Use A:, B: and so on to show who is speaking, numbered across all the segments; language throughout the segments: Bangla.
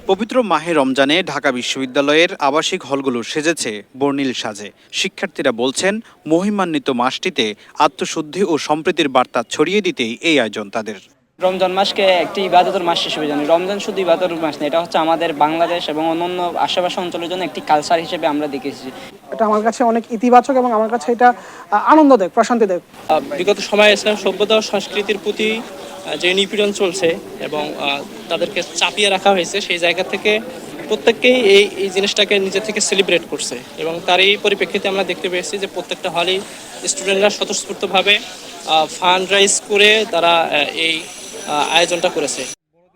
A: পবিত্র মাহে রমজানে ঢাকা বিশ্ববিদ্যালয়ের আবাসিক হলগুলো সেজেছে বর্ণিল সাজে। শিক্ষার্থীরা বলছেন, মহিমান্বিত মাসটিতে আত্মশুদ্ধি ও সম্প্রীতির বার্তা ছড়িয়ে দিতেই এই আয়োজন তাদের।
B: রমজান মাসকে একটি ইবাদতের মাস হিসেবে জানি। রমজান শুধু ইবাদতের মাস না, এটা হচ্ছে আমাদের বাংলাদেশ এবং অন্যান্য আশেপাশে অঞ্চলের জন্য একটি কালচার হিসেবে আমরা দেখেছি।
C: এটা আমার কাছে অনেক ইতিবাচক এবং আমার কাছে এটা আনন্দ দেয়, প্রশান্তি দেয়।
D: বিগত সময়ে ইসলাম সভ্যতা ও সংস্কৃতির প্রতি যে নিপীড়ন চলছে এবং তাদেরকে চাপিয়ে রাখা হয়েছে, সেই জায়গা থেকে প্রত্যেককেই এই জিনিসটাকে নিজে থেকে সেলিব্রেট করছে এবং তারই পরিপ্রেক্ষিতে আমরা দেখতে পেয়েছি যে প্রত্যেকটা হলেই স্টুডেন্টরা স্বতঃস্ফূর্তভাবে ফান্ড রাইজ করে তারা এই আয়োজনটা করেছে।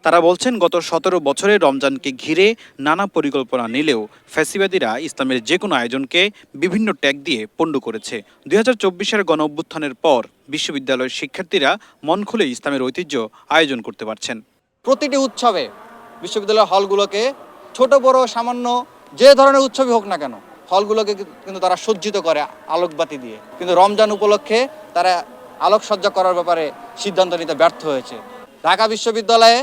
A: তারা বলছেন, গত 17 বছরে রমজানকে ঘিরে নানা পরিকল্পনা নিলেও ফ্যাসিবাদীরা ইসলামের যে কোনো আয়োজনকে বিভিন্ন ট্যাগ দিয়ে পণ্ড করেছে। 2024-এর গণ অভ্যুত্থানের পর বিশ্ববিদ্যালয়ের শিক্ষার্থীরা মন খুলে ইসলামের ঐতিহ্য আয়োজন করতে পারছেন।
E: প্রতিটি উৎসবে বিশ্ববিদ্যালয় হলগুলোকে ছোট বড় সামান্য যে ধরনের উৎসবই হোক না কেন, হলগুলোকে কিন্তু তারা সজ্জিত করে আলোকবাতি দিয়ে। কিন্তু রমজান উপলক্ষে তারা আলোকসজ্জা করার ব্যাপারে সিদ্ধান্ত নিতে ব্যর্থ হয়েছে। ঢাকা বিশ্ববিদ্যালয়ে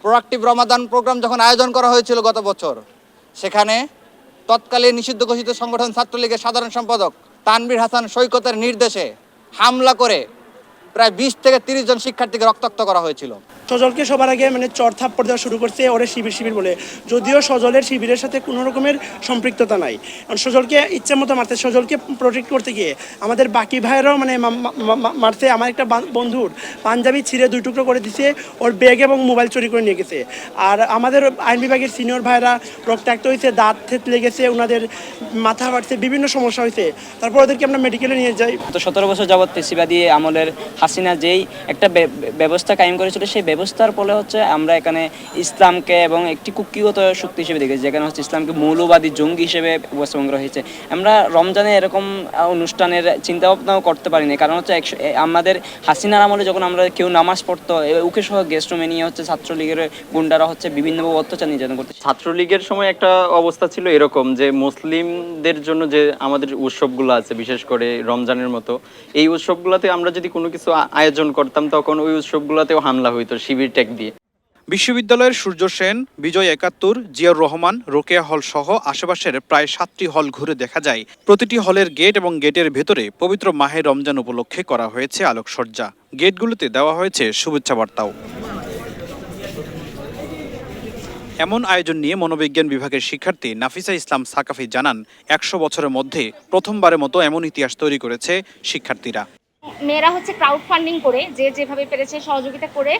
E: প্রোয়াক্টিভ রমাদান প্রোগ্রাম যখন আয়োজন করা হয়েছিল গত বছর, সেখানে তৎকালীন নিষিদ্ধ ঘোষিত সংগঠন ছাত্রলীগের সাধারণ সম্পাদক তানভীর হাসান সৈকতের নির্দেশে হামলা করে প্রায় 20 থেকে 30 জন শিক্ষার্থীকে রক্তাক্ত করা হয়েছিল।
F: সজলকে সবার আগে চর থাপ্পড় দেওয়া শুরু করছে ওরে শিবির বলে, যদিও সজলের শিবিরের সাথে কোনো রকমের সম্পৃক্ততা নাই। সজলকে ইচ্ছা মতো মারতে, সজলকে প্রোটেক্ট করতে গিয়ে আমাদের বাকি ভাইয়েরাও মারছে। আমার একটা বন্ধুর পাঞ্জাবি ছিঁড়ে 2 টুকরো করে দিছে, ওর ব্যাগ এবং মোবাইল চুরি করে নিয়ে গেছে। আর আমাদের আইন বিভাগের সিনিয়র ভাইরা রক্তাক্ত হয়েছে, দাঁত লেগেছে, ওনাদের মাথা ফাটছে, বিভিন্ন সমস্যা হয়েছে। তারপর ওদেরকে আমরা মেডিকেলে নিয়ে যাই।
B: তো 17 বছর যাবৎ ফ্যাসিবাদী আমলের হাসিনা যেই একটা ব্যবস্থা কায়েম করেছিল, সেই ব্যবস্থার ফলে হচ্ছে আমরা এখানে ইসলামকে এবং একটি কুক্ষিগত শক্তি হিসেবে দেখেছি, যেখানে হচ্ছে ইসলামকে মৌলবাদী জঙ্গি হিসেবে উপস্থাপন করা হয়েছে। আমরা রমজানে এরকম অনুষ্ঠানের চিন্তা ভাবনাও করতে পারিনি, কারণ হচ্ছে আমাদের হাসিনার আমলে যখন আমরা কেউ নামাজ পড়তো, উকে সহ গেস্ট রুমে নিয়ে হচ্ছে ছাত্রলীগের গুন্ডারা হচ্ছে বিভিন্নভাবে অত্যাচার নির্যাতন করতে।
G: ছাত্রলীগের সময় একটা অবস্থা ছিল এরকম যে মুসলিমদের জন্য যে আমাদের উৎসবগুলো আছে, বিশেষ করে রমজানের মতো এই উৎসবগুলোতে আমরা যদি কোনো কিছু আয়োজন করতাম, তখন ওই উৎসবগুলোতেও হামলা হইতো শিবির ট্যাগ দিয়ে।
A: বিশ্ববিদ্যালয়ের সূর্য সেন, বিজয় 71, জিয়াউর রহমান, রোকেয়া হল সহ আশেপাশের প্রায় 7টি হল ঘুরে দেখা যায় প্রতিটি হলের গেট এবং গেটের ভেতরে পবিত্র মাহে রমজান উপলক্ষে করা হয়েছে আলোকসজ্জা। গেটগুলোতে দেওয়া হয়েছে শুভেচ্ছা বার্তাও। এমন আয়োজন নিয়ে মনোবিজ্ঞান বিভাগের শিক্ষার্থী নাফিসা ইসলাম সাকাফি জানান, 100 বছরের মধ্যে প্রথমবারের মতো এমন ইতিহাস তৈরি করেছে শিক্ষার্থীরা।
H: মেয়েরা হচ্ছে ক্রাউড ফান্ডিং করে যে যেভাবে পেরেছে সহযোগিতা করে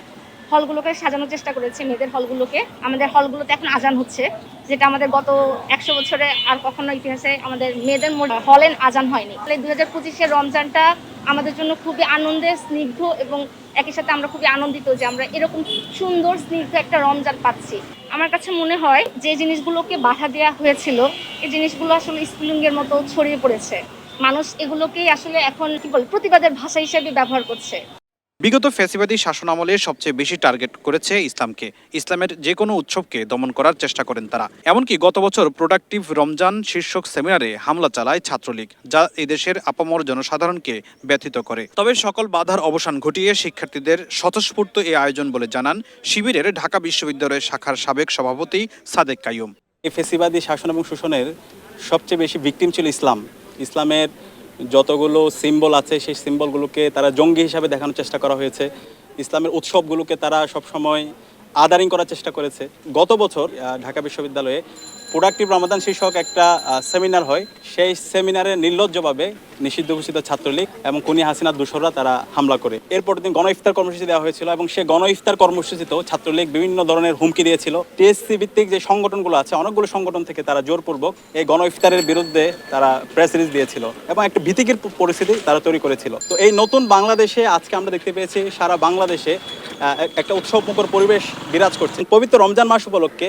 H: হলগুলোকে সাজানোর চেষ্টা করেছে। মেয়েদের হলগুলোকে, আমাদের হলগুলোতে এখন আজান হচ্ছে, যেটা আমাদের গত 100 বছরে আর কখনো ইতিহাসে আমাদের মেয়েদের হলে আজান হয়নি। 2025-এর রমজানটা আমাদের জন্য খুবই আনন্দের, স্নিগ্ধ এবং একই সাথে আমরা খুবই আনন্দিত যে আমরা এরকম সুন্দর স্নিগ্ধ একটা রমজান পাচ্ছি। আমার কাছে মনে হয় যে জিনিসগুলোকে বাধা দেওয়া হয়েছিল, এই জিনিসগুলো আসলে স্ফুলিঙ্গের মতো ছড়িয়ে পড়েছে। মানুষ এগুলোকেই আসলে এখন প্রতিবাদের ভাষা হিসেবে ব্যবহার করছে।
A: বিগত ফ্যাসিবাদী শাসনামলে সবচেয়ে বেশি টার্গেট করেছে ইসলামকে। ইসলামের যে কোনো উৎসবকে দমন করার চেষ্টা করেন তারা। এমনকি গত বছর প্রোডাক্টিভ রমজান শীর্ষক সেমিনারে হামলা চালায় ছাত্রলীগ, যা এদেশের আপামর জনসাধারণকে ব্যথিত করে। তবে সকল বাধার অবসান ঘটিয়ে শিক্ষার্থীদের স্বতঃস্ফূর্ত এই আয়োজন বলে জানান শিবিরের ঢাকা বিশ্ববিদ্যালয়ের শাখার সাবেক সভাপতি সাদেক কাইয়ুম।
I: এই ফ্যাসিবাদী শাসন এবং শোষণের সবচেয়ে বেশি ভিকটিম ছিল ইসলাম। ইসলামের যতগুলো সিম্বল আছে, সেই সিম্বলগুলোকে তারা জঙ্গি হিসাবে দেখানোর চেষ্টা করা হয়েছে। ইসলামের উৎসবগুলোকে তারা সবসময় আদারিং করার চেষ্টা করেছে। গত বছর ঢাকা বিশ্ববিদ্যালয়ে প্রোডাক্টিভ রমাদান শীর্ষক একটা সেমিনার হয়। সেই সেমিনারে নির্লজ্জভাবে নিষিদ্ধ ঘোষিত ছাত্রলীগ এবং খুনি হাসিনার দোসররা তারা হামলা করে। এরপর দিন গণ ইফতার কর্মসূচি দেওয়া হয়েছিল এবং সেই গণ ইফতার কর্মসূচিতেও ছাত্রলীগ বিভিন্ন ধরনের হুমকি দিয়েছিল। টিএসসি ভিত্তিক যে সংগঠনগুলো আছে, অনেকগুলো সংগঠন থেকে তারা জোরপূর্বক এই গণ ইফতারের বিরুদ্ধে তারা প্রেস রিলিজ দিয়েছিল এবং একটা ভীতিকর পরিস্থিতি তারা তৈরি করেছিল। তো এই নতুন বাংলাদেশে আজকে আমরা দেখতে পেয়েছি সারা বাংলাদেশে একটা উৎসবমুখর পরিবেশ বিরাজ করছে। পবিত্র রমজান মাস উপলক্ষে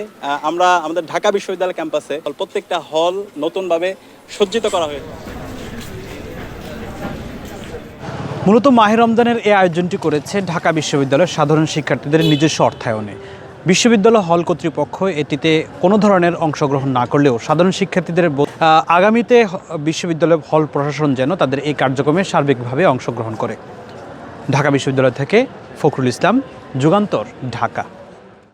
I: আমরা আমাদের ঢাকা বিশ্ববিদ্যালয় ক্যাম্পাসে প্রত্যেকটা হল নতুনভাবে সজ্জিত করা হয়েছে।
A: মূলত মাহে রমজানের এই আয়োজনটি করেছে ঢাকা বিশ্ববিদ্যালয়ের সাধারণ শিক্ষার্থীদের নিজস্ব অর্থায়নে। বিশ্ববিদ্যালয় হল কর্তৃপক্ষ এটিতে কোনো ধরনের অংশগ্রহণ না করলেও সাধারণ শিক্ষার্থীদের আগামীতে বিশ্ববিদ্যালয় হল প্রশাসন যেন তাদের এই কার্যক্রমে সার্বিকভাবে অংশগ্রহণ করে। ঢাকা বিশ্ববিদ্যালয় থেকে ফখরুল ইসলাম, যুগান্তর, ঢাকা।